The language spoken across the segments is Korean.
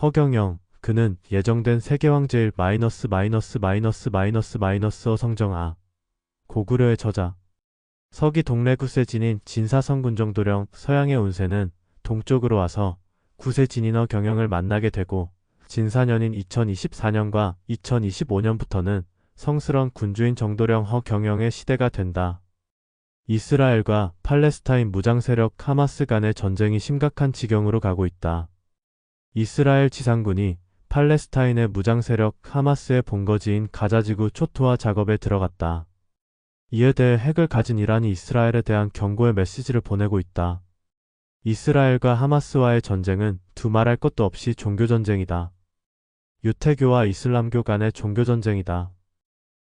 허경영, 그는 예정된 세계왕제일 어 고구려의 저자. 서기 동래구세 진인 진사성군정도령 서양의 운세는 동쪽으로 와서 구세 진인어 경영을 만나게 되고 진사년인 2024년과 2025년부터는 성스런 군주인 정도령 허경영의 시대가 된다. 이스라엘과 팔레스타인 무장세력 하마스 간의 전쟁이 심각한 지경으로 가고 있다. 이스라엘 지상군이 팔레스타인의 무장세력 하마스의 본거지인 가자지구 초토화 작업에 들어갔다. 이에 대해 핵을 가진 이란이 이스라엘에 대한 경고의 메시지를 보내고 있다. 이스라엘과 하마스와의 전쟁은 두말할 것도 없이 종교전쟁이다. 유태교와 이슬람교 간의 종교전쟁이다.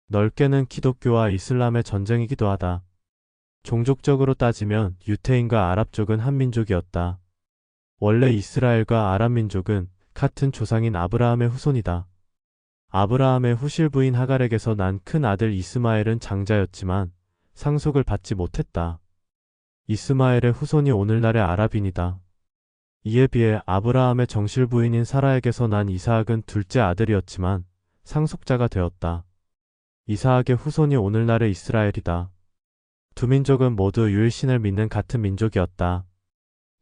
넓게는 기독교와 이슬람의 전쟁이기도 하다. 종족적으로 따지면 유태인과 아랍 쪽은 한 민족이었다. 원래 이스라엘과 아랍 민족은 같은 조상인 아브라함의 후손이다. 아브라함의 후실 부인 하갈에게서 난 큰 아들 이스마엘은 장자였지만 상속을 받지 못했다. 이스마엘의 후손이 오늘날의 아랍인이다. 이에 비해 아브라함의 정실 부인인 사라에게서 난 이사학은 둘째 아들이었지만 상속자가 되었다. 이사학의 후손이 오늘날의 이스라엘이다. 두 민족은 모두 유일신을 믿는 같은 민족이었다.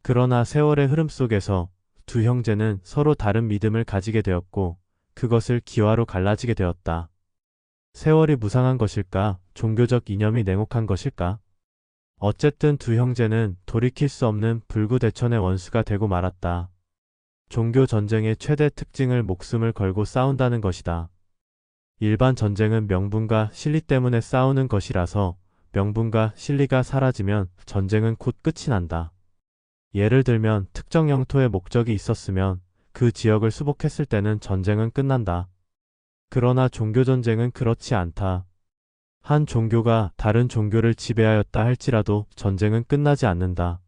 그러나 세월의 흐름 속에서 두 형제는 서로 다른 믿음을 가지게 되었고 그것을 기와로 갈라지게 되었다. 세월이 무상한 것일까? 종교적 이념이 냉혹한 것일까? 어쨌든 두 형제는 돌이킬 수 없는 불구대천의 원수가 되고 말았다. 종교 전쟁의 최대 특징을 목숨을 걸고 싸운다는 것이다. 일반 전쟁은 명분과 실리 때문에 싸우는 것이라서 명분과 실리가 사라지면 전쟁은 곧 끝이 난다. 예를 들면 특정 영토에 목적이 있었으면 그 지역을 수복했을 때는 전쟁은 끝난다. 그러나 종교전쟁은 그렇지 않다. 한 종교가 다른 종교를 지배하였다 할지라도 전쟁은 끝나지 않는다.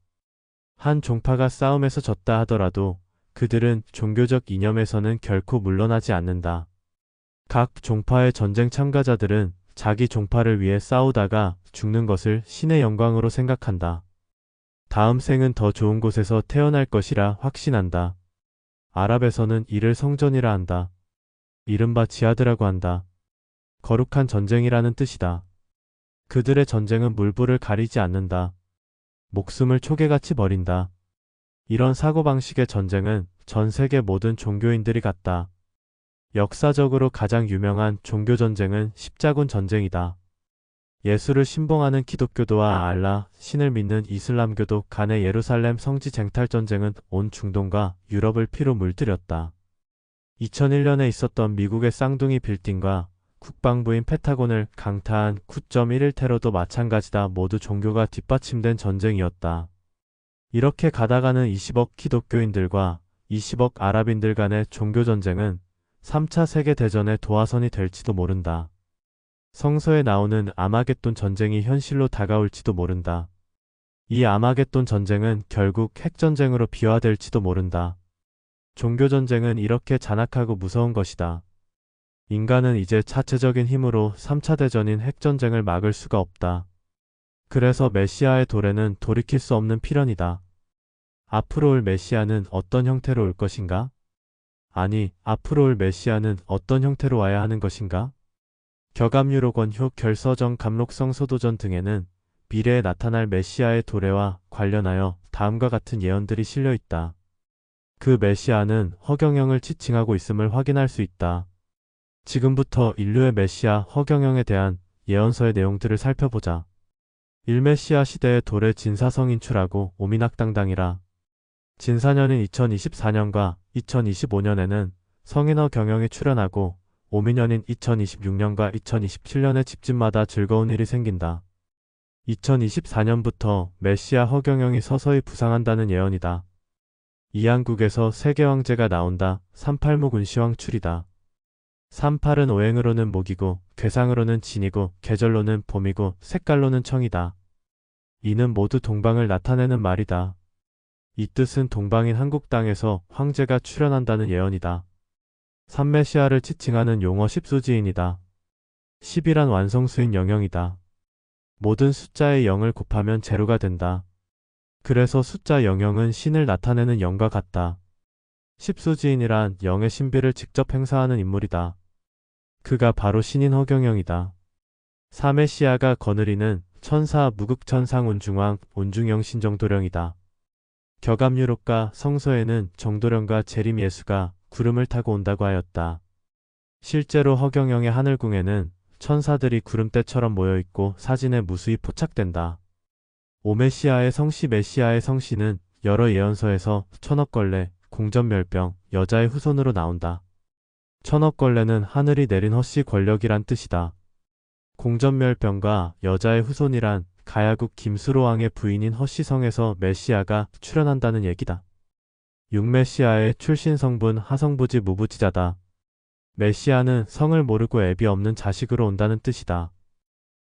한 종파가 싸움에서 졌다 하더라도 그들은 종교적 이념에서는 결코 물러나지 않는다. 각 종파의 전쟁 참가자들은 자기 종파를 위해 싸우다가 죽는 것을 신의 영광으로 생각한다. 다음 생은 더 좋은 곳에서 태어날 것이라 확신한다. 아랍에서는 이를 성전이라 한다. 이른바 지하드라고 한다. 거룩한 전쟁이라는 뜻이다. 그들의 전쟁은 물불을 가리지 않는다. 목숨을 초계같이 버린다. 이런 사고방식의 전쟁은 전 세계 모든 종교인들이 갖다. 역사적으로 가장 유명한 종교전쟁은 십자군 전쟁이다. 예수를 신봉하는 기독교도와 알라, 신을 믿는 이슬람교도 간의 예루살렘 성지 쟁탈 전쟁은 온 중동과 유럽을 피로 물들였다. 2001년에 있었던 미국의 쌍둥이 빌딩과 국방부인 펜타곤을 강타한 9.11 테러도 마찬가지다. 모두 종교가 뒷받침된 전쟁이었다. 이렇게 가다가는 20억 기독교인들과 20억 아랍인들 간의 종교전쟁은 3차 세계대전의 도화선이 될지도 모른다. 성서에 나오는 아마겟돈 전쟁이 현실로 다가올지도 모른다. 이 아마겟돈 전쟁은 결국 핵전쟁으로 비화될지도 모른다. 종교전쟁은 이렇게 잔악하고 무서운 것이다. 인간은 이제 자체적인 힘으로 3차 대전인 핵전쟁을 막을 수가 없다. 그래서 메시아의 도래는 돌이킬 수 없는 필연이다. 앞으로 올 메시아는 어떤 형태로 올 것인가? 아니, 앞으로 올 메시아는 어떤 형태로 와야 하는 것인가? 격암유로권효 결서정 감록성 소도전 등에는 미래에 나타날 메시아의 도래와 관련하여 다음과 같은 예언들이 실려 있다. 그 메시아는 허경영을 지칭하고 있음을 확인할 수 있다. 지금부터 인류의 메시아 허경영에 대한 예언서의 내용들을 살펴보자. 1메시아 시대의 도래 진사성인출하고 오미낙당당이라. 진사년인 2024년과 2025년에는 성인어 경영이 출현하고 오미년인 2026년과 2027년에 집집마다 즐거운 일이 생긴다. 2024년부터 메시아 허경영이 서서히 부상한다는 예언이다. 이한국에서 세계왕제가 나온다. 38목 운시왕 출이다. 38은 오행으로는 목이고 괴상으로는 진이고 계절로는 봄이고 색깔로는 청이다. 이는 모두 동방을 나타내는 말이다. 이 뜻은 동방인 한국 땅에서 황제가 출현한다는 예언이다. 3메시아를 지칭하는 용어 10수지인이다. 10이란 완성수인 영영이다. 모든 숫자의 0을 곱하면 제로가 된다. 그래서 숫자 영영은 신을 나타내는 영과 같다. 십수지인이란 영의 신비를 직접 행사하는 인물이다. 그가 바로 신인 허경영이다. 사메시아가 거느리는 천사 무극천상 온중왕 온중영 신정도령이다. 격암유록과 성서에는 정도령과 재림예수가 구름을 타고 온다고 하였다. 실제로 허경영의 하늘궁에는 천사들이 구름대처럼 모여있고 사진에 무수히 포착된다. 오메시아의 성씨 메시아의 성씨는 여러 예언서에서 천억걸레, 공전멸병, 여자의 후손으로 나온다. 천억걸레는 하늘이 내린 헛씨 권력이란 뜻이다. 공전멸병과 여자의 후손이란 가야국 김수로왕의 부인인 헛씨성에서 메시아가 출현한다는 얘기다. 육메시아의 출신 성분 하성부지 무부지자다. 메시아는 성을 모르고 애비 없는 자식으로 온다는 뜻이다.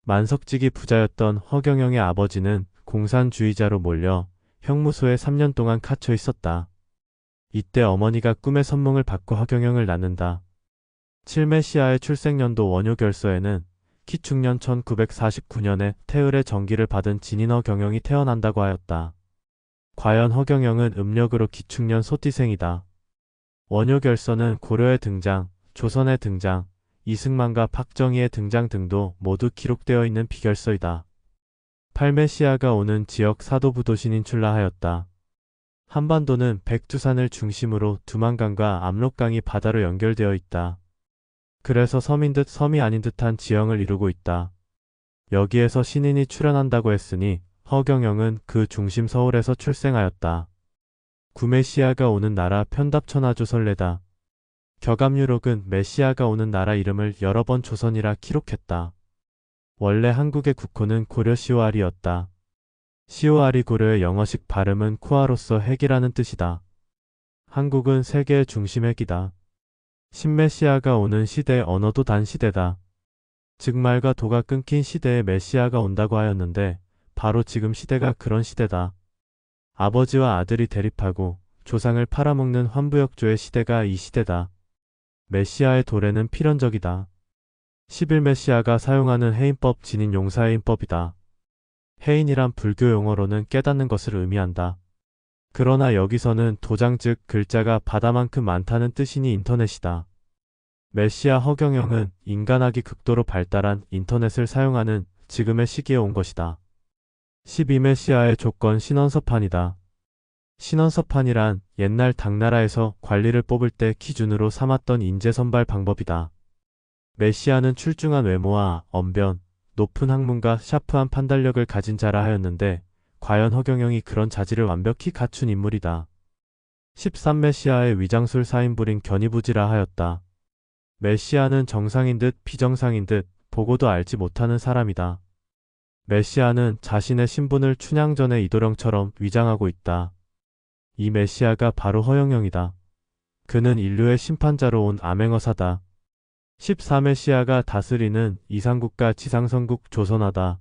만석직이 부자였던 허경영의 아버지는 공산주의자로 몰려 형무소에 3년 동안 갇혀 있었다. 이때 어머니가 꿈의 선몽을 받고 허경영을 낳는다. 칠메시아의 출생연도 원효결서에는 키축년 1949년에 태을의 전기를 받은 진인 허경영이 태어난다고 하였다. 과연 허경영은 음력으로 기축년 소띠생이다. 원효결서는 고려의 등장, 조선의 등장, 이승만과 박정희의 등장 등도 모두 기록되어 있는 비결서이다. 팔메시아가 오는 지역 사도부도신인 출라하였다. 한반도는 백두산을 중심으로 두만강과 압록강이 바다로 연결되어 있다. 그래서 섬인 듯 섬이 아닌 듯한 지형을 이루고 있다. 여기에서 신인이 출현한다고 했으니 허경영은 그 중심 서울에서 출생하였다. 구메시아가 오는 나라 편답천하조설래다. 격암유록은 메시아가 오는 나라 이름을 여러 번 조선이라 기록했다. 원래 한국의 국호는 고려 시오알이었다. 시오알이 고려의 영어식 발음은 코아로서 핵이라는 뜻이다. 한국은 세계의 중심 핵이다. 신메시아가 오는 시대 언어도 단시대다. 즉 말과 도가 끊긴 시대에 메시아가 온다고 하였는데 바로 지금 시대가 그런 시대다. 아버지와 아들이 대립하고 조상을 팔아먹는 환부역조의 시대가 이 시대다. 메시아의 도래는 필연적이다. 11메시아가 사용하는 해인법 진인 용사해인법이다. 해인이란 불교 용어로는 깨닫는 것을 의미한다. 그러나 여기서는 도장 즉 글자가 바다만큼 많다는 뜻이니 인터넷이다. 메시아 허경영은 인간학이 극도로 발달한 인터넷을 사용하는 지금의 시기에 온 것이다. 12메시아의 조건 신원서판이다. 신원서판이란 옛날 당나라에서 관리를 뽑을 때 기준으로 삼았던 인재 선발 방법이다. 메시아는 출중한 외모와 언변, 높은 학문과 샤프한 판단력을 가진 자라 하였는데 과연 허경영이 그런 자질을 완벽히 갖춘 인물이다. 13메시아의 위장술 사인불인 견이부지라 하였다. 메시아는 정상인 듯 비정상인 듯 보고도 알지 못하는 사람이다. 메시아는 자신의 신분을 춘향 전의 이도령처럼 위장하고 있다. 이 메시아가 바로 허경영이다. 그는 인류의 심판자로 온 암행어사다. 14메시아가 다스리는 이상국가 지상선국 조선하다.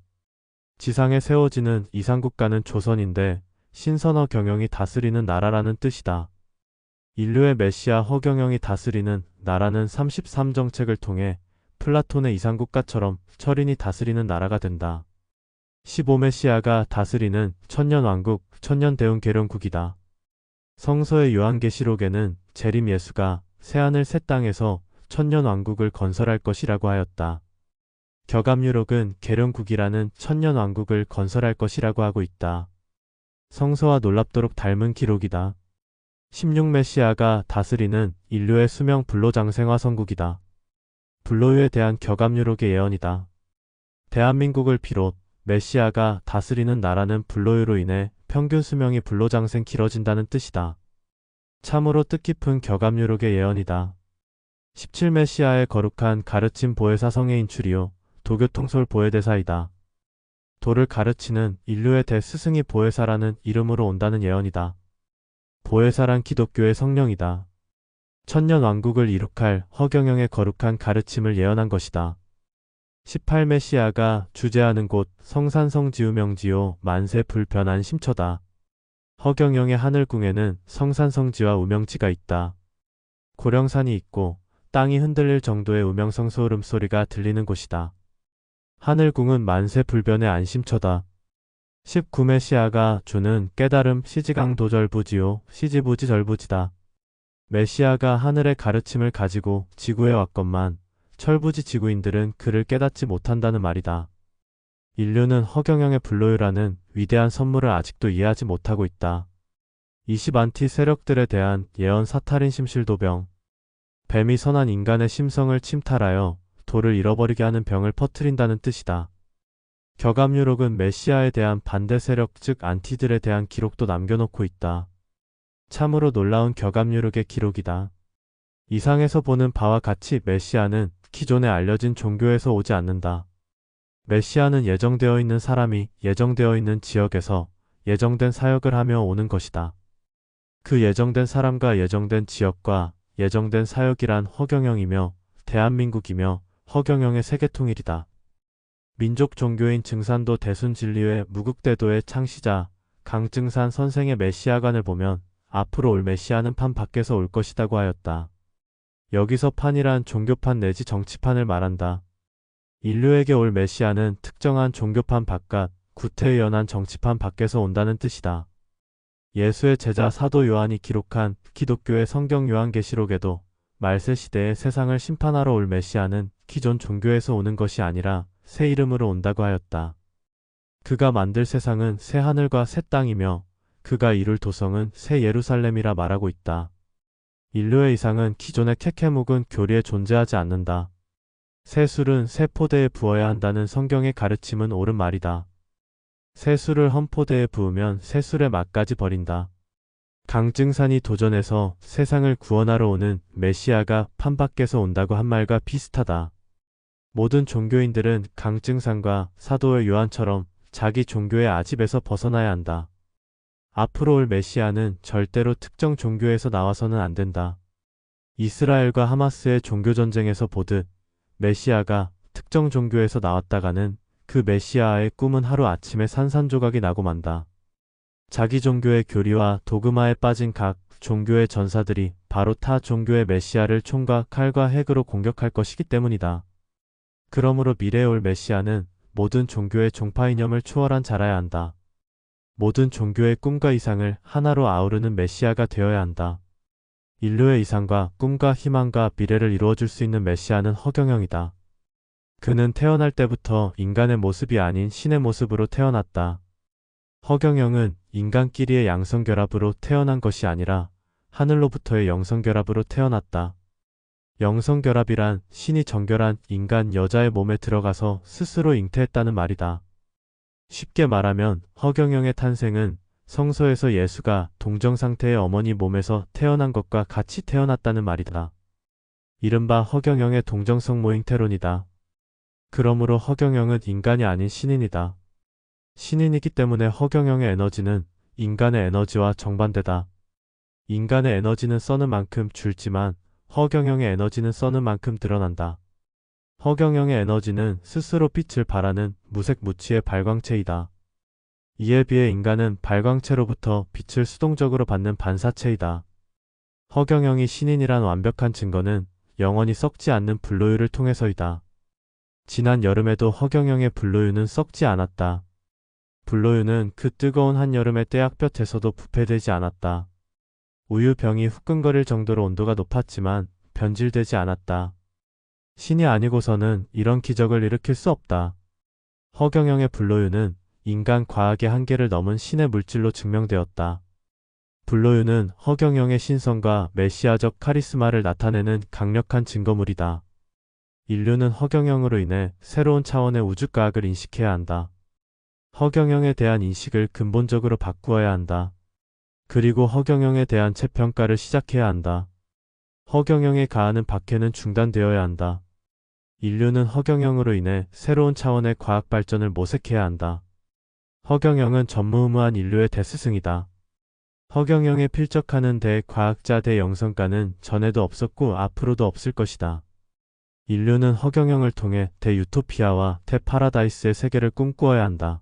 지상에 세워지는 이상국가는 조선인데 신선허 경영이 다스리는 나라라는 뜻이다. 인류의 메시아 허경영이 다스리는 나라는 33정책을 통해 플라톤의 이상국가처럼 철인이 다스리는 나라가 된다. 15메시아가 다스리는 천년왕국, 천년대운계령국이다. 성서의 요한계시록에는 재림 예수가 새하늘 새 땅에서 천년왕국을 건설할 것이라고 하였다. 격암유록은 계령국이라는 천년왕국을 건설할 것이라고 하고 있다. 성서와 놀랍도록 닮은 기록이다. 16메시아가 다스리는 인류의 수명 불로장생화 선국이다. 불로유에 대한 격암유록의 예언이다. 대한민국을 비롯 메시아가 다스리는 나라는 불로유로 인해 평균 수명이 불로장생 길어진다는 뜻이다. 참으로 뜻깊은 격암유록의 예언이다. 17메시아의 거룩한 가르침 보혜사 성의 인출이요 도교통솔 보혜대사이다. 도를 가르치는 인류의 대스승이 보혜사라는 이름으로 온다는 예언이다. 보혜사란 기독교의 성령이다. 천년왕국을 이룩할 허경영의 거룩한 가르침을 예언한 것이다. 18메시아가 주재하는 곳 성산성지우명지요 만세 불변한 심처다. 허경영의 하늘궁에는 성산성지와 우명지가 있다. 고령산이 있고 땅이 흔들릴 정도의 우명성 소름 소리가 들리는 곳이다. 하늘궁은 만세 불변의 안심처다. 19메시아가 주는 깨달음 시지강도절부지요 시지부지절부지다. 메시아가 하늘의 가르침을 가지고 지구에 왔건만 철부지 지구인들은 그를 깨닫지 못한다는 말이다. 인류는 허경영의 불로유라는 위대한 선물을 아직도 이해하지 못하고 있다. 20안티 세력들에 대한 예언 사탈인 심실도병. 뱀이 선한 인간의 심성을 침탈하여 도를 잃어버리게 하는 병을 퍼뜨린다는 뜻이다. 격압유록은 메시아에 대한 반대 세력 즉 안티들에 대한 기록도 남겨놓고 있다. 참으로 놀라운 격압유록의 기록이다. 이상에서 보는 바와 같이 메시아는 기존에 알려진 종교에서 오지 않는다. 메시아는 예정되어 있는 사람이 예정되어 있는 지역에서 예정된 사역을 하며 오는 것이다. 그 예정된 사람과 예정된 지역과 예정된 사역이란 허경영이며 대한민국이며 허경영의 세계통일이다. 민족 종교인 증산도 대순진리회 무국대도의 창시자 강증산 선생의 메시아관을 보면 앞으로 올 메시아는 판 밖에서 올 것이라고 하였다. 여기서 판이란 종교판 내지 정치판을 말한다. 인류에게 올 메시아는 특정한 종교판 바깥, 구태의 연한 정치판 밖에서 온다는 뜻이다. 예수의 제자 사도 요한이 기록한 기독교의 성경 요한계시록에도 말세 시대에 세상을 심판하러 올 메시아는 기존 종교에서 오는 것이 아니라 새 이름으로 온다고 하였다. 그가 만들 세상은 새 하늘과 새 땅이며 그가 이룰 도성은 새 예루살렘이라 말하고 있다. 인류의 이상은 기존의 캐캐 묵은 교리에 존재하지 않는다. 새 술은 새 포대에 부어야 한다는 성경의 가르침은 옳은 말이다. 새 술을 헌 포대에 부으면 새 술의 맛까지 버린다. 강증산이 도전해서 세상을 구원하러 오는 메시아가 판 밖에서 온다고 한 말과 비슷하다. 모든 종교인들은 강증산과 사도 요한처럼 자기 종교의 아집에서 벗어나야 한다. 앞으로 올 메시아는 절대로 특정 종교에서 나와서는 안 된다. 이스라엘과 하마스의 종교전쟁에서 보듯 메시아가 특정 종교에서 나왔다가는 그 메시아의 꿈은 하루아침에 산산조각이 나고 만다. 자기 종교의 교리와 도그마에 빠진 각 종교의 전사들이 바로 타 종교의 메시아를 총과 칼과 핵으로 공격할 것이기 때문이다. 그러므로 미래에 올 메시아는 모든 종교의 종파 이념을 초월한 자라야 한다. 모든 종교의 꿈과 이상을 하나로 아우르는 메시아가 되어야 한다. 인류의 이상과 꿈과 희망과 미래를 이루어줄 수 있는 메시아는 허경영이다. 그는 태어날 때부터 인간의 모습이 아닌 신의 모습으로 태어났다. 허경영은 인간끼리의 양성결합으로 태어난 것이 아니라 하늘로부터의 영성결합으로 태어났다. 영성결합이란 신이 정결한 인간 여자의 몸에 들어가서 스스로 잉태했다는 말이다. 쉽게 말하면 허경영의 탄생은 성서에서 예수가 동정상태의 어머니 몸에서 태어난 것과 같이 태어났다는 말이다. 이른바 허경영의 동정성 모잉태론이다. 그러므로 허경영은 인간이 아닌 신인이다. 신인이기 때문에 허경영의 에너지는 인간의 에너지와 정반대다. 인간의 에너지는 써는 만큼 줄지만 허경영의 에너지는 써는 만큼 드러난다. 허경영의 에너지는 스스로 빛을 발하는 무색 무취의 발광체이다. 이에 비해 인간은 발광체로부터 빛을 수동적으로 받는 반사체이다. 허경영이 신인이란 완벽한 증거는 영원히 썩지 않는 불로유를 통해서이다. 지난 여름에도 허경영의 불로유는 썩지 않았다. 불로유는 그 뜨거운 한여름의 떼약볕에서도 부패되지 않았다. 우유병이 후끈거릴 정도로 온도가 높았지만 변질되지 않았다. 신이 아니고서는 이런 기적을 일으킬 수 없다. 허경영의 불로유는 인간 과학의 한계를 넘은 신의 물질로 증명되었다. 불로유는 허경영의 신성과 메시아적 카리스마를 나타내는 강력한 증거물이다. 인류는 허경영으로 인해 새로운 차원의 우주과학을 인식해야 한다. 허경영에 대한 인식을 근본적으로 바꾸어야 한다. 그리고 허경영에 대한 재평가를 시작해야 한다. 허경영에 가하는 박해는 중단되어야 한다. 인류는 허경영으로 인해 새로운 차원의 과학 발전을 모색해야 한다. 허경영은 전무후무한 인류의 대스승이다. 허경영에 필적하는 대과학자 대영성가는 전에도 없었고 앞으로도 없을 것이다. 인류는 허경영을 통해 대유토피아와 대파라다이스의 세계를 꿈꾸어야 한다.